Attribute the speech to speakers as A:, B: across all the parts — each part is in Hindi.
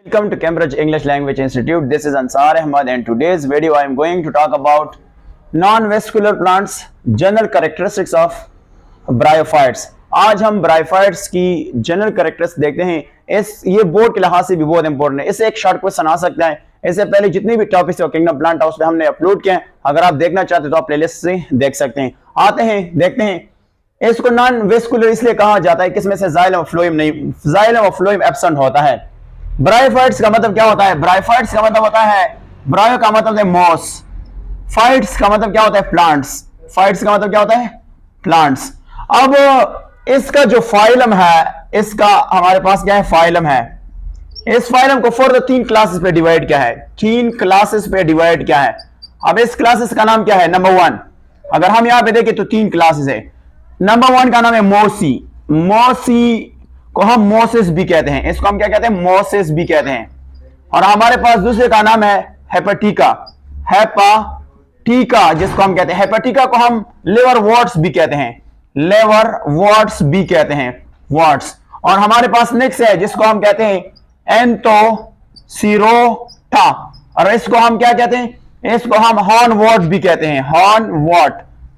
A: Welcome to Cambridge English Language Institute. This is Ansar Ahmad and today's video I am going to talk about non-vascular plants, general characteristics of bryophytes. आज हम bryophytes की जनरल कैरेक्टरिस्टिक्स देखते हैं। ये बोर्ड के लिहाज से भी बहुत इंपॉर्टेंट है। इसे एक शॉर्ट क्वेश्चन आ सकता है। इससे पहले जितनी भी टॉपिक्स है किंगडम प्लांट हाउस पे हमने अपलोड किए हैं। अगर आप देखना चाहते हैं तो आप प्लेलिस्ट से देख सकते हैं। आते हैं देखते हैं। इसको नॉन वेस्कुलर इसलिए कहा जाता है कि इसमें से जाइलम और फ्लोएम नहीं, जाइलम और फ्लोएम एब्सेंट होता है। ब्रायोफाइट्स का मतलब क्या होता है? ब्रायोफाइट्स का मतलब होता है, ब्रायो का मतलब है मॉस, फाइट्स का मतलब क्या होता है? प्लांट्स। फाइट्स का मतलब क्या होता है? प्लांट्स। अब इसका जो फाइलम है, इसका हमारे पास क्या है? फाइलम है। इस फाइलम को फर्दर 3 क्लासेस पे डिवाइड किया है। 3 क्लासेस पे डिवाइड किया है। अब इस क्लासेस का नाम क्या है? नंबर 1, अगर हम यहां पे देखें तो 3 क्लासेस है। नंबर 1 का नाम है मोसी। मोसी को हम मोसिस भी कहते हैं। इसको हम क्या कहते हैं? मोसिस भी कहते हैं। और हमारे पास दूसरे का नाम है हेपेटिका। हेपाटिका जिसको हम कहते हैं, हेपेटिका को हम लिवर वॉट्स भी कहते हैं। लिवर वॉट्स भी कहते हैं, वॉट्स। और हमारे पास नेक्स्ट है जिसको हम कहते हैं एंथोसिरोटा, और इसको हम क्या कहते हैं? इसको हम हॉर्न वॉट भी कहते हैं। Hornwort,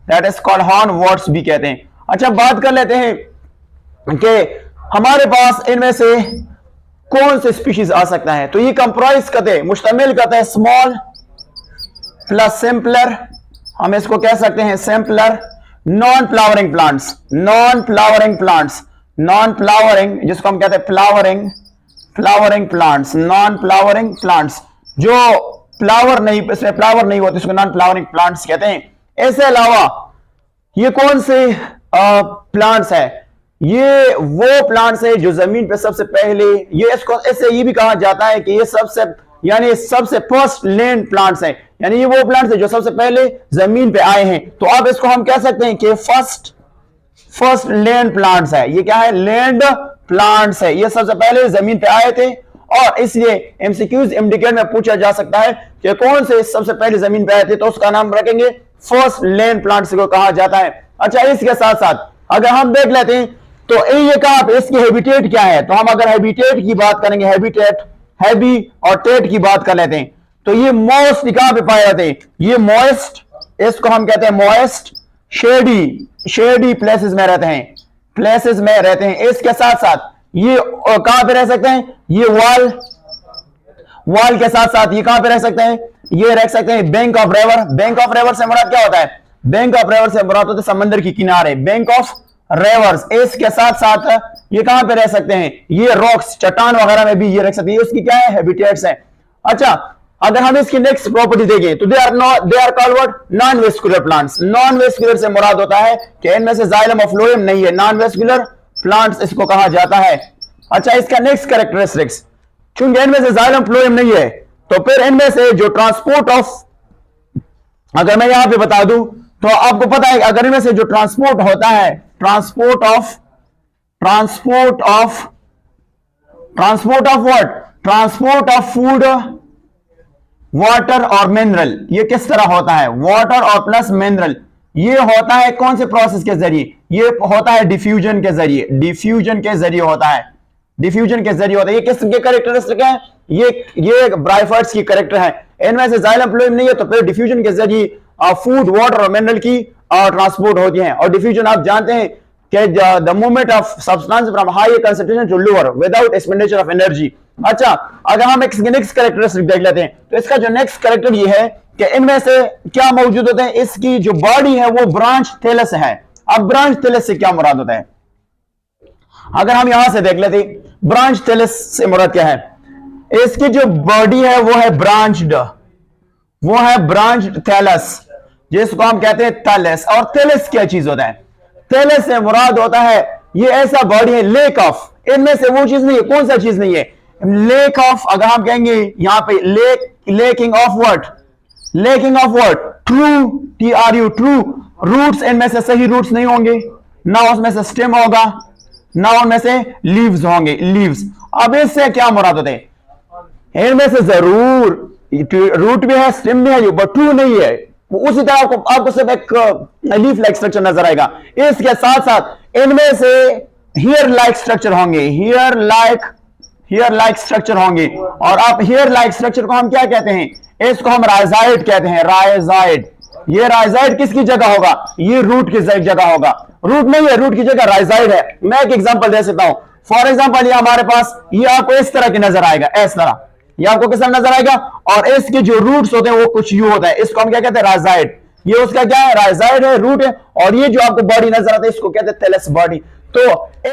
A: that is called hornworts भी कहते हैं। अच्छा, बात कर लेते हैं कि हमारे पास इनमें से कौन से स्पीशीज आ सकता है। तो ये कंप्राइज करते हैं, मुश्तमिल करते हैं स्मॉल प्लस सिंपलर, हम इसको कह सकते हैं simpler. Non flowering plants, non flowering plants, non flowering जिसको हम कहते हैं flowering, flowering plants, non flowering plants जो फ्लावर नहीं, इसमें फ्लावर नहीं होते, इसको नॉन फ्लावरिंग प्लांट्स कहते हैं। इसके अलावा ये कौन से प्लांट्स है? ये वो प्लांट्स है जो जमीन पे सबसे पहले, ये इसको ऐसे ये भी कहा जाता है कि ये सबसे फर्स्ट लैंड प्लांट्स है, यानी ये वो प्लांट्स है जो सबसे पहले जमीन पे आए हैं। तो अब इसको हम कह सकते हैं कि फर्स्ट लैंड प्लांट्स है। ये क्या है? लैंड प्लांट्स है। ये सबसे पहले जमीन पे आए थे और इसलिए एमसीक्यूज इंडिकेट में पूछा जा सकता है कि कौन से सबसे पहले जमीन पे आए थे, तो उसका नाम रखेंगे फर्स्ट लैंड प्लांट्स को कहा जाता है। अच्छा, इसके साथ साथ अगर हम देख लेते हैं तो ये कहा इसकी हैबिटेट क्या है, तो हम अगर हैबिटेट की बात करेंगे, हैबिटेट, हैबी और टेट की बात कर लेते हैं, तो ये मोस्ट कहां पे पाए जाते हैं? ये मॉइस्ट, इसको हम कहते हैं मॉइस्ट, शेडी प्लेसेस में रहते हैं, प्लेसेस में रहते हैं। इसके साथ साथ ये कहां पे रह सकते हैं? ये वॉल के साथ साथ ये कहां पे रह सकते हैं? ये रह सकते हैं bank of river. Bank of river से मुराद क्या होता है? बैंक ऑफ रिवर से मुराद होता है समंदर की किनारे, बैंक ऑफ रिवर्स। इसके साथ साथ ये कहां पे रह सकते हैं? ये रॉक्स, चट्टान वगैरह में भी ये रह सकते हैं। उसकी क्या है? हैबिटेट्स है। अच्छा, अगर हम इसकी नेक्स्ट प्रॉपर्टी देखें तो they are called non vascular plants. Non vascular से मुराद होता है कि इनमें से जाइलम और फ्लोएम नहीं है, नॉन वेस्कुलर प्लांट्स इसको कहा जाता है। अच्छा, इसका नेक्स्ट कैरेक्टरिस्टिक्स, चूंकि इनमें से जाइलम फ्लोएम नहीं है तो फिर इनमें से जो ट्रांसपोर्ट ऑफ, अगर मैं यहां पे बता दूं तो आपको पता है अगर इनमें से जो ट्रांसपोर्ट होता है, transport of what? Transport of food, water और मिनरल। ये किस तरह होता है? वाटर और प्लस मिनरल। ये होता है कौन से प्रोसेस के जरिए? ये होता है डिफ्यूजन के जरिए। डिफ्यूजन के जरिए होता है, डिफ्यूजन के जरिए होता है। ये किसके कैरेक्टरिस्टिक है? ये ब्रायोफाइट्स की कैरेक्टर है। इनमें से जाइलम फ्लोएम नहीं है तो फिर डिफ्यूजन के जरिए फूड, वाटर और मिनरल की ट्रांसपोर्ट होती है। और डिफ्यूजन आप जानते हैं कि the movement of substance from high concentration to lower without expenditure of energy. अच्छा, अगर हम एक नेक्स्ट कैरेक्टरिस्टिक देख लेते हैं तो इसका जो नेक्स्ट कैरेक्टर ये है कि इनमें से क्या मौजूद होते हैं? इसकी जो बॉडी है वो ब्रांच थैलस है। अब ब्रांच थैलस से क्या मुराद होता है? अगर हम यहां से देख लेते हैं ब्रांच थैलस से मुराद क्या है? इसकी जो बॉडी है वो है ब्रांच्ड, वो है ब्रांच थैलस जिसको हम कहते हैं थैलस। और थैलस क्या चीज होता है? थैलस से मुराद होता है ये ऐसा बॉडी है, लेक ऑफ, इनमें से वो चीज नहीं है। कौन सा चीज नहीं है? लेक ऑफ, अगर हम कहेंगे यहां पे lacking of what? Lacking of what? True, TRU, true. Roots इनमें से सही रूट्स नहीं होंगे, ना उसमें से स्टेम होगा, ना उनमें से लीव्स होंगे, लीव्स। अब इससे क्या मुराद होते हैं? इनमें से जरूर रूट भी है, स्टेम भी है, बट ट्रू नहीं है। उसी तरह आपको सिर्फ एक लीफ लाइक स्ट्रक्चर नजर आएगा। इसके साथ साथ इनमें से हेयर लाइक स्ट्रक्चर होंगे, hair like hair like structure होंगे। और आप हेयर लाइक स्ट्रक्चर को हम क्या कहते हैं? इसको हम राइजाइड कहते हैं, राइजाइड। ये राइजाइड किसकी जगह होगा? ये रूट की जगह होगा। रूट नहीं है, रूट की जगह राइजाइड है। मैं एक एग्जांपल दे सकता हूं। फॉर एग्जांपल ये हमारे पास, ये आपको इस तरह की नजर आएगा, इस तरह ये आपको किस तरह नजर आएगा, और इसके जो रूट्स होते हैं वो कुछ यू होता है। इसको हम क्या कहते हैं? राइजाइड। ये उसका क्या है? राइजाइड है, रूट है। और ये जो आपको बॉडी नजर आता है इसको कहते हैं थैलस बॉडी। तो